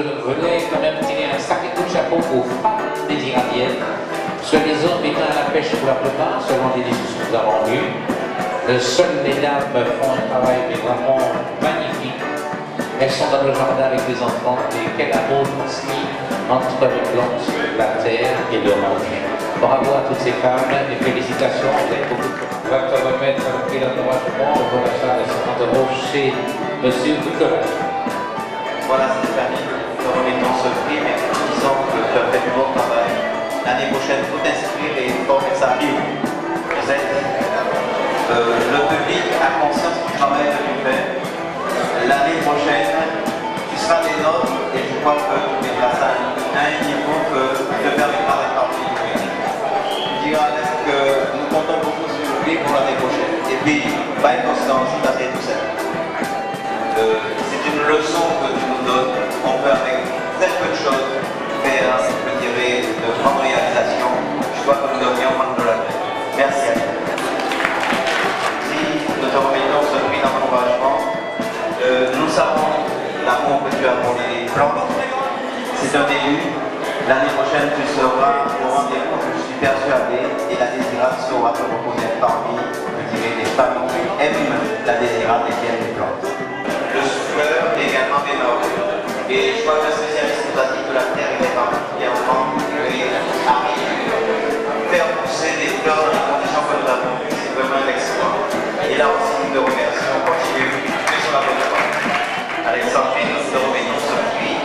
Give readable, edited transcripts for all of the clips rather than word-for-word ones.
je voulais quand même tirer un sacré coup de chapeau aux femmes des Iraniennes, parce que les hommes étant à la pêche pour la plupart, selon les discussions que nous avons eues, seules les dames font un travail mais vraiment magnifique. Elles sont dans le jardin avec les enfants et quel amour transmis entre les plantes, la terre et l'orange. Bravo à toutes ces femmes et félicitations, vous avez beaucoup de travail. On va te remettre le prix d'encouragement pour l'achat de 50 € chez Monsieur Nicolas. Voilà Stéphanie, nous remettons ce prix, mais en disant que tu as fait du bon travail. L'année prochaine, tout inspire et former sa vie. Vous êtes le public a conscience du travail que tu fais. L'année prochaine, tu seras des nôtres et je crois que tu mettras ça à un niveau que te permettra d'être parmi nous. Tu diras même que nous comptons beaucoup sur lui pour l'année prochaine. Et puis, pas une constance, ça c'est tout ça. C'est une leçon que tu nous donnes. On peut avec très peu de choses faire, je dirais, de grande réalisation. Je crois que nous devrions prendre de la tête. Merci à toi. Si nous te remettons ce prix d'encouragement, nous savons l'amour que tu as pour les plantes. C'est un début. L'année prochaine, tu seras au rendez-vous, je suis persuadé, et la désirade saura te reconnaître parmi, je dirais, les femmes qui aiment la désirade et qui aiment les plantes. Le souffleur est également énorme. Et je crois que le spécialiste nous a dit que la terre était particulièrement aride. Faire pousser des fleurs dans les conditions que nous avons vues, c'est vraiment un exploit. Et là aussi, nous te remercions. Continue, tu es sur la bonne voie. Alexandrine, nous te remercions ce prix.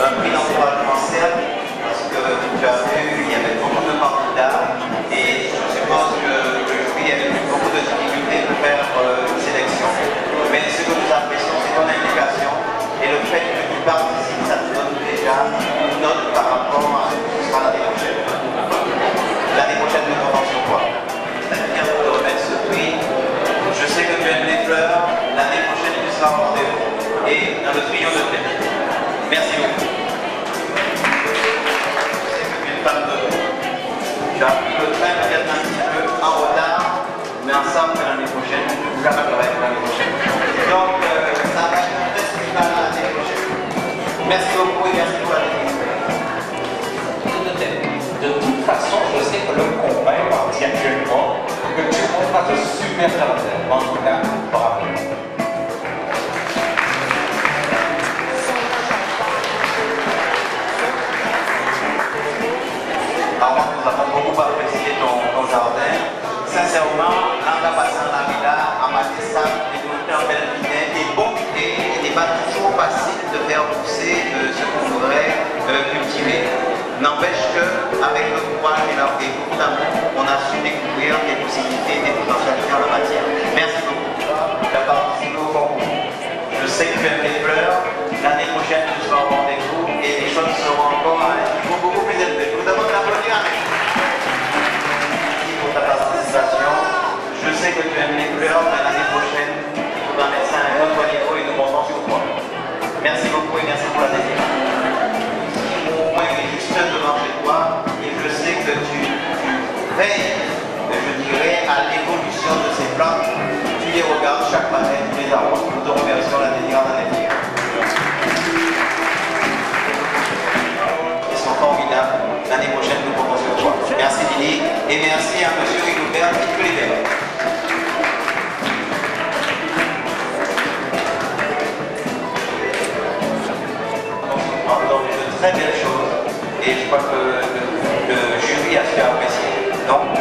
Un prix d'encouragement, certes, parce que tu as vu, il y avait beaucoup de candidats. Et je suppose que le jury avait eu beaucoup de difficultés de faire une sélection. Mais ce que nous apprécions, c'est ton implication. Et le fait que tu participes, ça te donne déjà une note par rapport à ce que ce sera l'année prochaine. L'année prochaine, nous comptons sur toi. La manière de te remettre ce prix, je sais que tu aimes les fleurs. L'année prochaine, tu seras au rendez-vous. Et dans le triomphe de tes. Merci beaucoup. Je sais que tu es une femme de tout. Tu as pris le train peut-être un petit peu en retard, mais ensemble, l'année prochaine, tu capableras l'année prochaine. Donc, ça va être un festival l'année prochaine. Merci beaucoup et merci pour la De toute façon, je sais que le combat est parti actuellement, que tu montres de super talent. En tout cas, bravo. Alors, nous avons beaucoup apprécié ton jardin. Sincèrement, là, on a passé en Navidad, à Matissa, développé en belle vitesse, et bon, et il n'est pas toujours facile de faire pousser ce qu'on voudrait cultiver. N'empêche qu'avec le courage et beaucoup d'amour, on a su découvrir des possibilités, des potentialités en la matière. Merci beaucoup. Tu as participé au concours. Je sais que tu aimes les fleurs. L'année prochaine, tu seras au rendez-vous et les choses seront encore à un niveau beaucoup plus élevé. Je vous demande d'applaudir à Merci pour ta participation. Je sais que tu aimes les fleurs, mais l'année prochaine, il faudra mettre ça à un autre niveau et nous comptons sur toi. Merci beaucoup et merci pour la désirade. Mon point est juste devant chez toi et je sais que tu veilles, je dirais, à l'évolution de ces plantes. Tu les regardes chaque matin, tu les arroses. Nous te remercions la désirade à l'avenir. Ils sont formidables. L'année prochaine, nous comptons sur toi. Merci Lily et merci à M. Rigoubert qui peut les faire. Donc de très belles choses et je crois que le jury a su apprécier. Donc à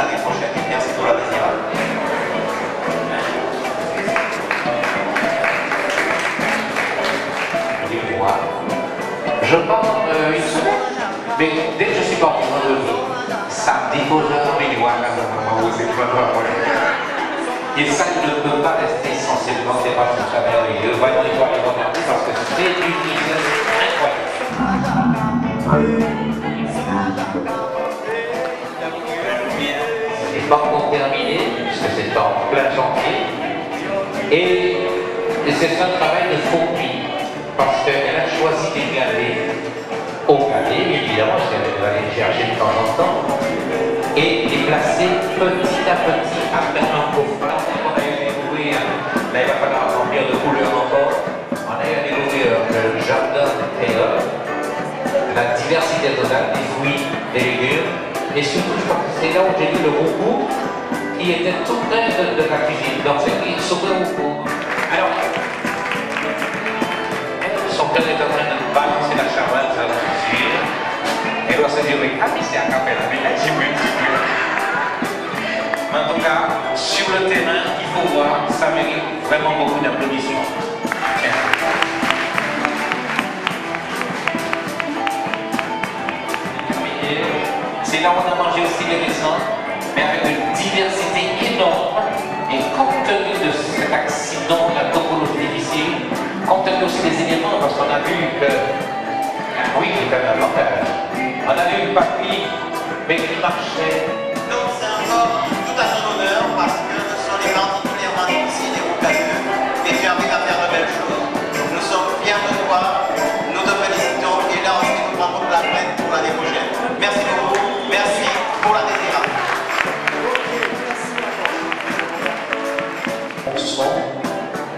l'année prochaine. Merci pour la désirade. Je pars une semaine, mais dès que je suis parti samedi, aujourd'hui, et ça ne peut pas rester essentiellement, c'est pas tout ça merveilleux. Voyons les voir les regarder parce que c'est une idée incroyable. C'est pas encore terminé, puisque c'est en plein chantier. Et c'est un travail de fourmi. Parce qu'elle a choisi d'égaler au galet, évidemment, parce qu'elle va aller chercher de temps en temps, et les placer petit à petit après un coffre. On a eu découvrir, là il va falloir remplir de couleurs encore, on a eu découvrir le jardin des légumes. Et surtout, je crois que c'est là où j'ai vu le roux qui était tout près de la cuisine. Donc, c'est qui s'ouvrait au roux. Alors, son père est en train de balancer la charrette à la cuisine. Et doit se dire, ah, mais c'est un café là, mais là, j'ai vu un petit peu. Mais en tout cas, sur le terrain, il faut voir, ça mérite vraiment beaucoup d'applaudissements. C'est là où on a mangé aussi les raisins, mais avec une diversité énorme. Et compte tenu de cet accident, la topologie difficile, compte tenu aussi des éléments, parce qu'on a vu que, oui, il était un avantage. On a vu une papille, mais qui marchait. Donc c'est encore tout à son honneur parce que ce sont les particulièrement difficiles et rocalleux et tu arrives à faire de belles choses. Nous sommes fiers de toi, nous te félicitons et là aussi nous prendrons de la peine pour l'année prochaine. Merci beaucoup, merci pour la désirable.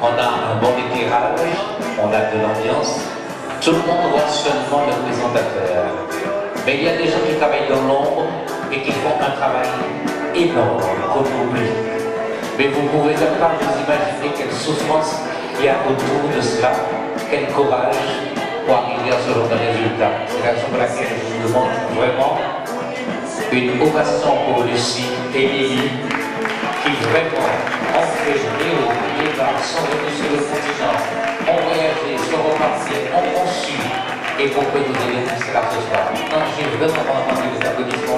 On a un bon éclairage, on a de l'ambiance. Tout le monde voit seulement le présentateur. Mais il y a des gens qui travaillent dans l'ombre et qui font un travail énorme, comme vous. Mais vous ne pouvez même pas vous imaginer quelle souffrance il y a autour de cela, quel courage pour arriver à ce genre de résultat. C'est la raison pour laquelle je vous demande vraiment une ovation pour Lucie et Lily, qui vraiment ont fait les bars, sont venus sur le continent, ont voyagé, sont repartis, ont conçu, et pour que vous ayez fait cela ce soir. Non, j'ai vraiment entendu des applaudissements.